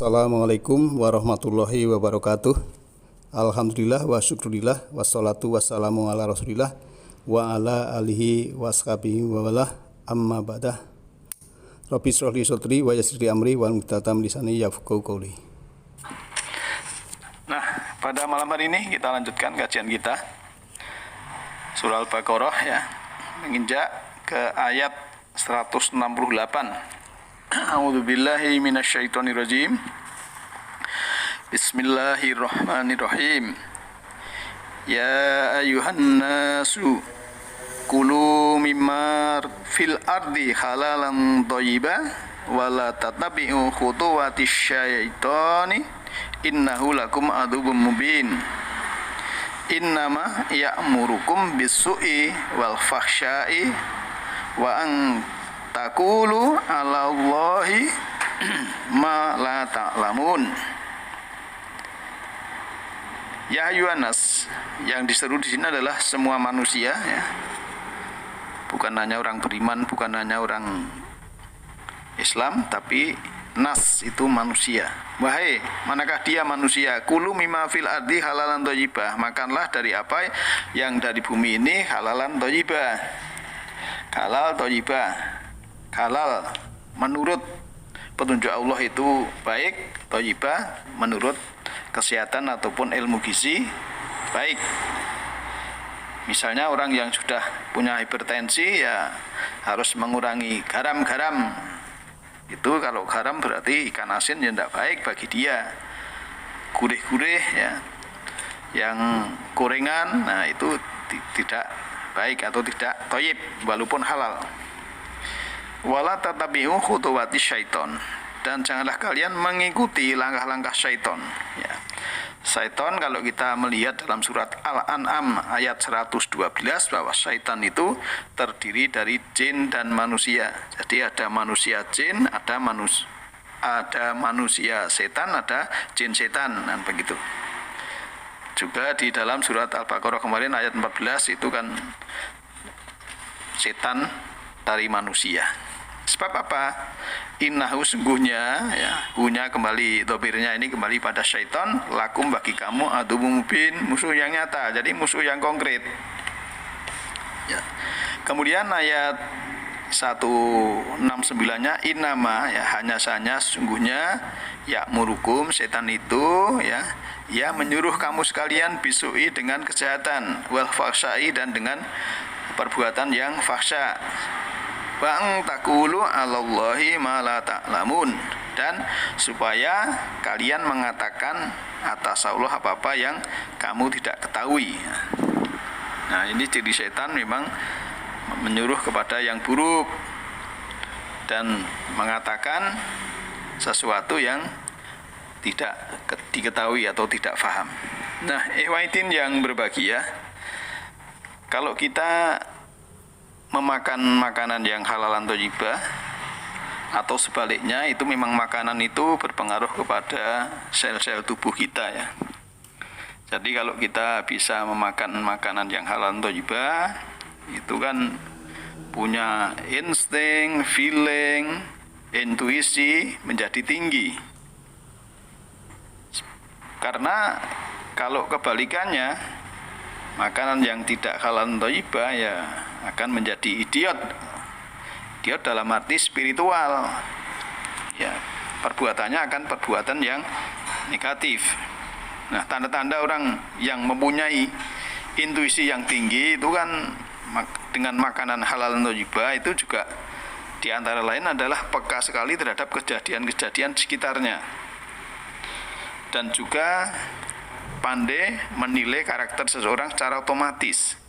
Assalamualaikum warahmatullahi wabarakatuh. Alhamdulillah wa syukurillah wassalatu wassalamu ala rasulillah wa ala alihi washabihi wa wala amma ba'dah. Rabbi shrah li sadri wa yassir li amri wa hlul lisani yafqahu qawli. Nah, pada malam hari ini kita lanjutkan kajian kita Surah Al-Baqarah ya, menginjak ke ayat 168. A'udzubillahi minasyaitonirrajim. Bismillahirrahmanirrahim. Ya ayyuhan nasu kulu mimma fil ardi halalan thayyiban wa la tattabi'u khutuwatis syaitani innahu lakum aduwwum mubin. Innama ya'murukum bis-su'i wal fahsya'i wa an taqulu 'ala Allahi ma la ta'lamun. Ya ayyuhannas, yang diseru di sini adalah semua manusia ya. Bukan hanya orang beriman, bukan hanya orang Islam, tapi nas itu manusia. Wahai, manakah dia manusia? Kulu mimma fil ardi halalan thayyibah. Makanlah dari apa yang dari bumi ini halalan thayyibah. Halal thayyibah. Halal menurut petunjuk Allah itu baik, thayyibah menurut kesehatan ataupun ilmu gizi baik. Misalnya orang yang sudah punya hipertensi ya harus mengurangi garam-garam. Itu kalau garam berarti ikan asin ya tidak baik bagi dia. Gurih-gurih ya, yang gorengan, nah itu tidak baik atau tidak thayyib walaupun halal. Wala tatabi'u khutuwati syaiton, dan janganlah kalian mengikuti langkah-langkah syaiton ya. Syaiton kalau kita melihat dalam surat Al-An'am ayat 112 bahwa syaitan itu terdiri dari jin dan manusia. Jadi ada manusia jin, ada manusia setan, ada jin setan, dan begitu. Juga di dalam surat Al-Baqarah kemarin ayat 14 itu kan setan dari manusia. Sebab apa? Innahu sungguhnya ya, hunya kembali, dobirnya ini kembali pada syaitan, lakum bagi kamu aduwwum mubin, musuh yang nyata, jadi musuh yang konkret ya. Kemudian ayat 169-nya innama ya, hanya saja sungguhnya ya'murukum, setan itu ya menyuruh kamu sekalian bisu'i dengan kejahatan, wal fahsya'i dan dengan perbuatan yang fahsya, bang takulu 'alallahi ma la ta'lamun, dan supaya kalian mengatakan atas Allah apa-apa yang kamu tidak ketahui. Nah, ini ciri setan memang menyuruh kepada yang buruk dan mengatakan sesuatu yang tidak diketahui atau tidak faham. Nah, ikhwatin yang berbahagia, kalau kita memakan makanan yang halalan thayyibah atau sebaliknya, itu memang makanan itu berpengaruh kepada sel-sel tubuh kita ya. Jadi kalau kita bisa memakan makanan yang halalan thayyibah, itu kan punya insting, feeling, intuisi menjadi tinggi. Karena kalau kebalikannya, makanan yang tidak halalan thayyibah ya akan menjadi idiot. Idiot dalam arti spiritual. Ya, perbuatannya akan perbuatan yang negatif. Nah, tanda-tanda orang yang mempunyai intuisi yang tinggi itu kan dengan makanan halal thayyibah itu juga di antara lain adalah peka sekali terhadap kejadian-kejadian sekitarnya. Dan juga pandai menilai karakter seseorang secara otomatis.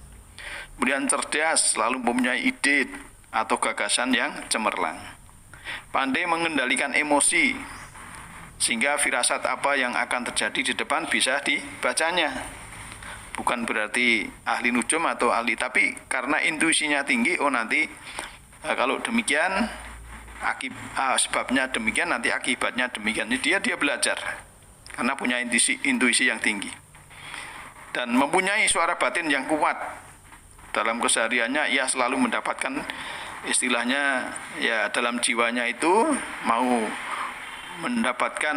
Kemudian cerdas, selalu mempunyai ide atau gagasan yang cemerlang. Pandai mengendalikan emosi, sehingga firasat apa yang akan terjadi di depan bisa dibacanya. Bukan berarti ahli nujum atau ahli, tapi karena intuisinya tinggi, nanti kalau demikian sebabnya demikian, nanti akibatnya demikian. Jadi dia belajar karena punya intuisi yang tinggi dan mempunyai suara batin yang kuat. Dalam kesehariannya ia selalu mendapatkan istilahnya ya, dalam jiwanya itu mau mendapatkan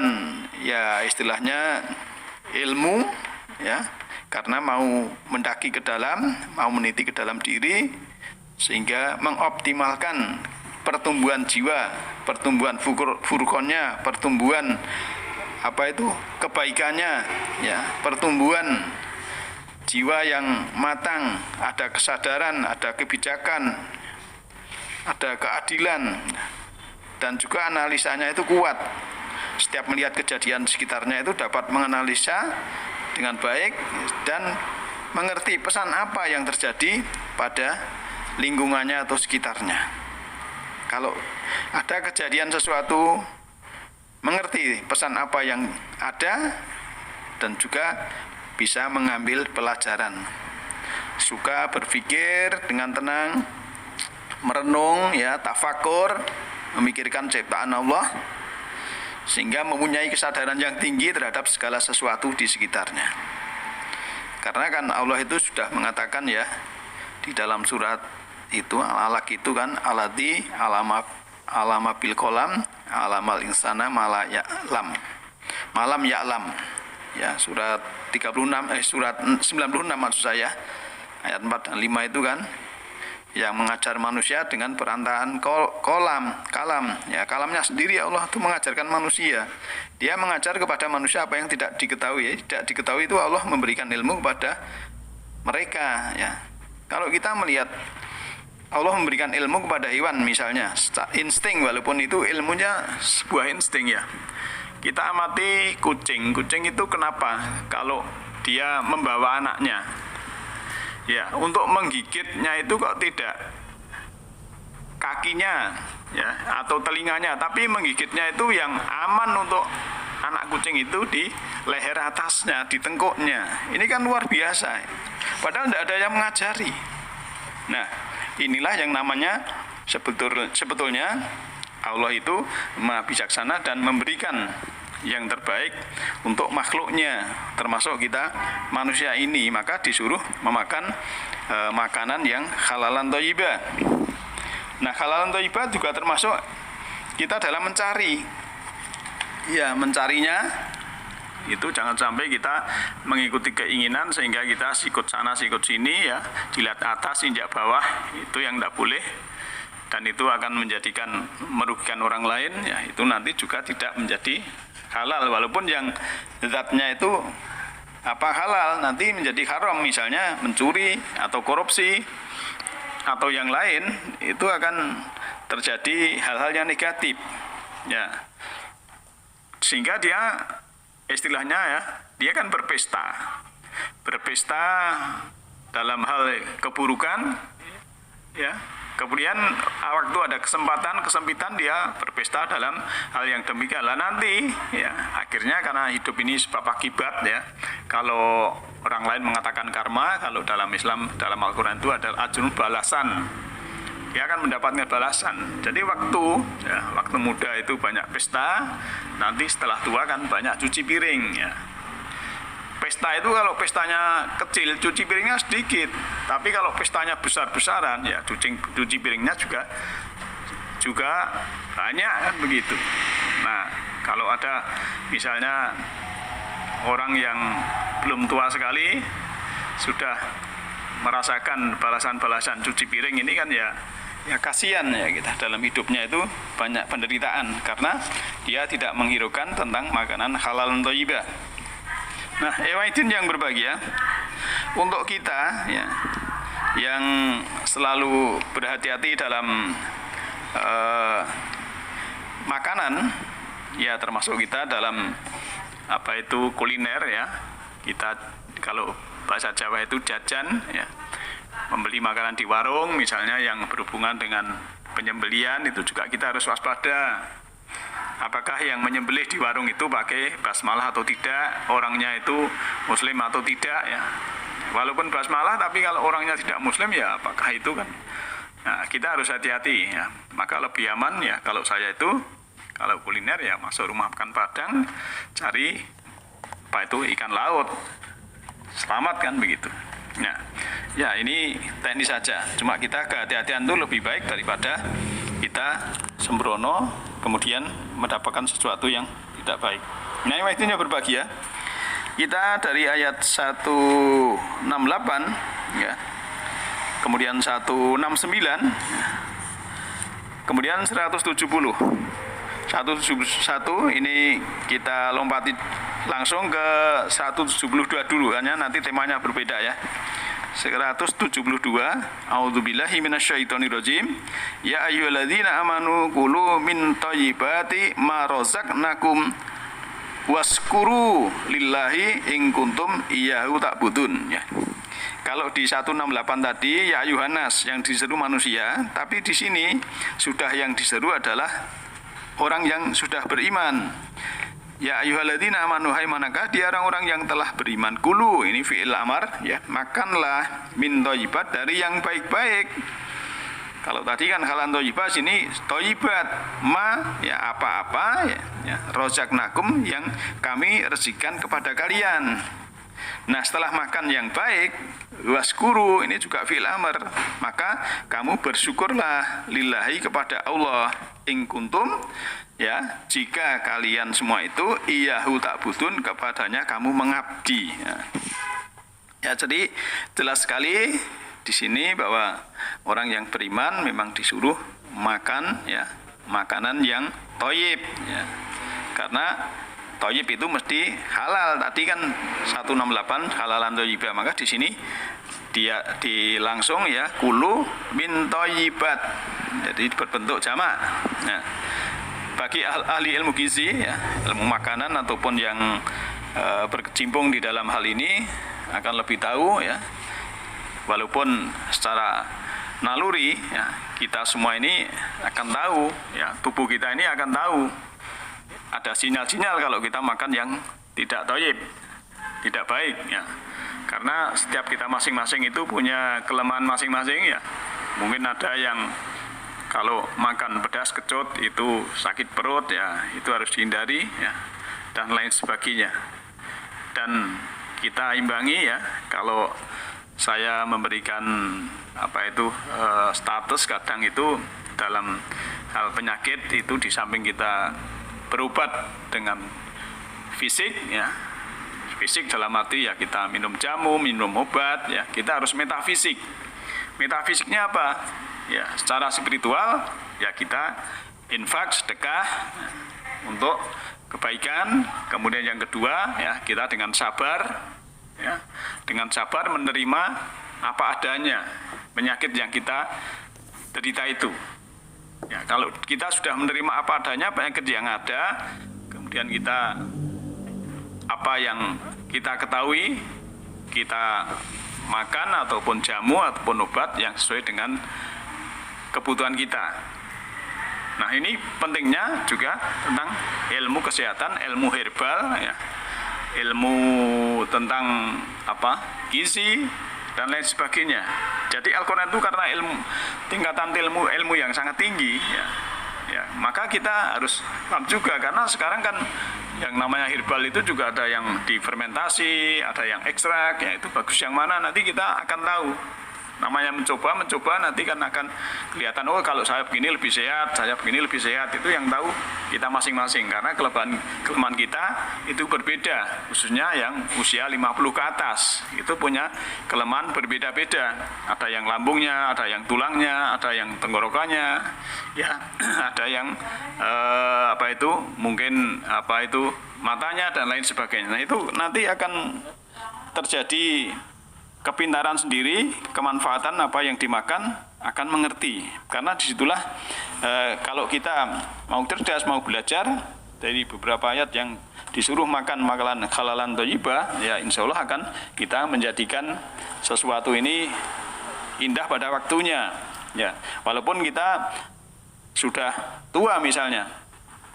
ya istilahnya ilmu ya, karena mau mendaki ke dalam, mau meniti ke dalam diri sehingga mengoptimalkan pertumbuhan jiwa, pertumbuhan furqonnya, pertumbuhan kebaikannya ya, pertumbuhan jiwa yang matang, ada kesadaran, ada kebijakan, ada keadilan, dan juga analisanya itu kuat. Setiap melihat kejadian sekitarnya itu dapat menganalisa dengan baik dan mengerti pesan apa yang terjadi pada lingkungannya atau sekitarnya. Kalau ada kejadian sesuatu, mengerti pesan apa yang ada dan juga bisa mengambil pelajaran. Suka berpikir dengan tenang, merenung ya, tafakur, memikirkan ciptaan Allah, sehingga mempunyai kesadaran yang tinggi terhadap segala sesuatu di sekitarnya. Karena kan Allah itu sudah mengatakan ya di dalam surat itu Al-Alaq itu kan alladzi alama bil qalam alamal insana malam ya'lam ya, surat 96 maksud saya, ayat 4 dan 5 itu kan yang mengajar manusia dengan perantaraan kalam ya, kalamnya sendiri Allah itu mengajarkan manusia. Dia mengajar kepada manusia apa yang tidak diketahui ya. Tidak diketahui itu Allah memberikan ilmu kepada mereka ya. Kalau kita melihat Allah memberikan ilmu kepada hewan misalnya, insting, walaupun itu ilmunya sebuah insting ya. Kita amati kucing itu kenapa kalau dia membawa anaknya ya, untuk menggigitnya itu kok tidak kakinya ya atau telinganya, tapi menggigitnya itu yang aman untuk anak kucing itu di leher atasnya, di tengkuknya. Ini kan luar biasa, padahal tidak ada yang mengajari. Nah, inilah yang namanya sebetulnya Allah itu Maha Bijaksana dan memberikan yang terbaik untuk makhluknya, termasuk kita manusia ini. Maka disuruh memakan makanan yang halalan thayyibah. Nah, halalan thayyibah juga termasuk kita dalam mencari ya, mencarinya itu jangan sampai kita mengikuti keinginan sehingga kita sikut sana sikut sini ya, dilihat atas injak bawah, itu yang tidak boleh, dan itu akan merugikan orang lain ya, itu nanti juga tidak menjadi halal. Walaupun yang zatnya itu halal, nanti menjadi haram, misalnya mencuri atau korupsi atau yang lain, itu akan terjadi hal-hal yang negatif ya, sehingga dia istilahnya ya, dia kan berpesta dalam hal keburukan ya. Kemudian waktu ada kesempitan dia berpesta dalam hal yang demikian. Lah nanti ya akhirnya karena hidup ini sebab akibat ya. Kalau orang lain mengatakan karma, kalau dalam Islam, dalam Al-Qur'an itu adalah ajrun, balasan. Dia akan mendapatkan balasan. Jadi waktu muda itu banyak pesta, nanti setelah tua kan banyak cuci piring ya. Pesta itu kalau pestanya kecil, cuci piringnya sedikit. Tapi kalau pestanya besar-besaran, ya cuci piringnya juga banyak kan begitu. Nah, kalau ada misalnya orang yang belum tua sekali sudah merasakan balasan-balasan cuci piring ini kan ya kasihan ya, kita dalam hidupnya itu banyak penderitaan karena dia tidak menghiraukan tentang makanan halal dan thayyibah. Nah, Ewaidin yang berbahagia, untuk kita ya yang selalu berhati-hati dalam makanan ya, termasuk kita dalam kuliner ya. Kita kalau bahasa Jawa itu jajan ya, membeli makanan di warung misalnya yang berhubungan dengan penyembelian, itu juga kita harus waspada. Apakah yang menyembelih di warung itu pakai basmalah atau tidak, orangnya itu muslim atau tidak ya. Walaupun basmalah, tapi kalau orangnya tidak muslim ya apakah itu kan. Nah, kita harus hati-hati ya. Maka lebih aman ya kalau saya itu, kalau kuliner ya masuk rumah makan Padang, cari ikan laut, selamat kan begitu. Nah, ya ini teknis saja. Cuma kita kehati-hatian itu lebih baik daripada kita sembrono kemudian mendapatkan sesuatu yang tidak baik. Nah, intinya berbagi ya. Kita dari ayat 168 ya. Kemudian 169, kemudian 170. 171 ini kita lompati langsung ke 172 dulu, hanya nanti temanya berbeda ya. 172. A'udzubillahi minasyaitonirrajim. Ya ayyuhalladzina amanu kulu min thayyibati ma razaqnakum waskuru lillahi in kuntum iyyahu ta'budun ya. Kalau di 168 tadi ya Yohanes yang diseru manusia, tapi di sini sudah yang diseru adalah orang yang sudah beriman. Ya ayyuhalladzina amanu, hai manakah dia orang-orang yang telah beriman. Kulu ini fi'il amar ya, makanlah min thayyibat dari yang baik-baik. Kalau tadi kan halan thayyibat, sini thayyibat ma ya apa-apa ya razaqnakum yang kami rezikan kepada kalian. Nah, setelah makan yang baik, waskuru ini juga fi'il amr, maka kamu bersyukurlah lillahi kepada Allah in kuntum ya, jika kalian semua itu iyyahu ta'budun, kepadanya kamu mengabdi ya. Ya, jadi jelas sekali di sini bahwa orang yang beriman memang disuruh makan ya makanan yang thayyib ya. Karena thayyib itu mesti halal. Tadi kan 168 halalan thayyibah, maka di sini dia langsung ya kulu min thayyibat. Jadi berbentuk jamak. Nah, bagi ahli ilmu gizi ya, ilmu makanan ataupun yang berkecimpung di dalam hal ini akan lebih tahu ya. Walaupun secara naluri ya, kita semua ini akan tahu ya, tubuh kita ini akan tahu ada sinyal-sinyal kalau kita makan yang tidak thayyib, tidak baik ya. Karena setiap kita masing-masing itu punya kelemahan masing-masing ya. Mungkin ada yang kalau makan pedas kecut itu sakit perut ya, itu harus dihindari ya, dan lain sebagainya. Dan kita imbangi ya, kalau saya memberikan status kadang itu dalam hal penyakit itu di samping kita berobat dengan fisik ya, fisik dalam arti ya kita minum jamu, minum obat ya, kita harus metafisik. Metafisiknya apa? Ya, secara spiritual ya kita infak, sedekah untuk kebaikan. Kemudian yang kedua ya, kita dengan sabar ya, dengan sabar menerima apa adanya penyakit yang kita derita itu. Ya, kalau kita sudah menerima apa adanya penyakit yang ada, kemudian kita apa yang kita ketahui kita makan ataupun jamu ataupun obat yang sesuai dengan kebutuhan kita. Nah, ini pentingnya juga tentang ilmu kesehatan, ilmu herbal ya, ilmu tentang gizi dan lain sebagainya. Jadi Al-Quran itu karena tingkatan ilmu yang sangat tinggi ya, maka kita harus paham juga, karena sekarang kan yang namanya herbal itu juga ada yang difermentasi, ada yang ekstrak ya, itu bagus yang mana nanti kita akan tahu. Namanya mencoba nanti kan akan kelihatan, oh kalau saya begini lebih sehat, saya begini lebih sehat. Itu yang tahu kita masing-masing, karena kelemahan kita itu berbeda, khususnya yang usia 50 ke atas itu punya kelemahan berbeda-beda. Ada yang lambungnya, ada yang tulangnya, ada yang tenggorokannya ya, ada yang mungkin matanya dan lain sebagainya. Nah, itu nanti akan terjadi kepintaran sendiri, kemanfaatan apa yang dimakan akan mengerti. Karena disitulah kalau kita mau cerdas, mau belajar dari beberapa ayat yang disuruh makan makanan halalan thayyibah, ya insya Allah akan kita menjadikan sesuatu ini indah pada waktunya. Ya, walaupun kita sudah tua misalnya,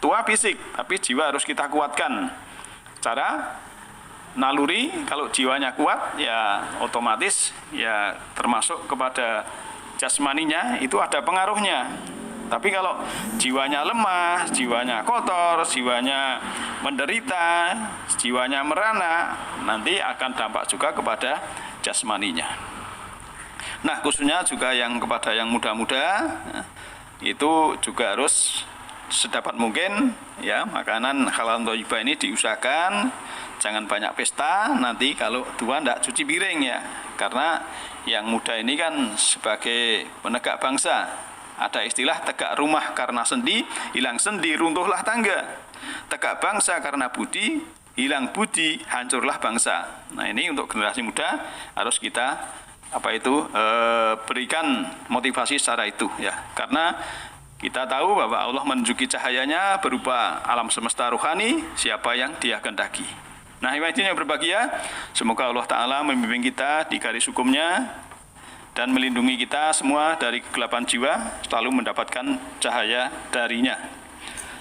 tua fisik, tapi jiwa harus kita kuatkan. Cara naluri, kalau jiwanya kuat ya otomatis ya termasuk kepada jasmaninya itu ada pengaruhnya. Tapi kalau jiwanya lemah, jiwanya kotor, jiwanya menderita, jiwanya merana, nanti akan dampak juga kepada jasmaninya. Nah, khususnya juga yang kepada yang muda-muda, itu juga harus sedapat mungkin ya makanan halal thayyibah ini diusahakan, jangan banyak pesta nanti kalau tua tidak cuci piring ya, karena yang muda ini kan sebagai penegak bangsa, ada istilah tegak rumah karena sendi, hilang sendi runtuhlah tangga, tegak bangsa karena budi, hilang budi hancurlah bangsa. Nah ini untuk generasi muda harus kita berikan motivasi secara itu ya, karena kita tahu bahwa Allah menunjuki cahayanya berupa alam semesta rohani siapa yang Dia kehendaki. Nah, hadirin yang berbahagia, semoga Allah Ta'ala membimbing kita di garis hukumnya dan melindungi kita semua dari kegelapan jiwa, selalu mendapatkan cahaya darinya.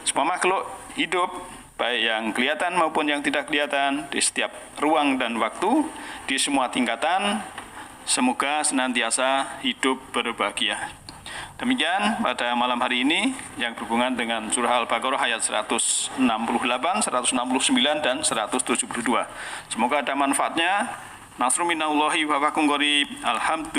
Semua makhluk hidup, baik yang kelihatan maupun yang tidak kelihatan, di setiap ruang dan waktu, di semua tingkatan, semoga senantiasa hidup berbahagia. Demikian pada malam hari ini yang berhubungan dengan surah Al-Baqarah ayat 168, 169, dan 172. Semoga ada manfaatnya. Nasrun minallahi wa fakum qarib. Alhamdulillah.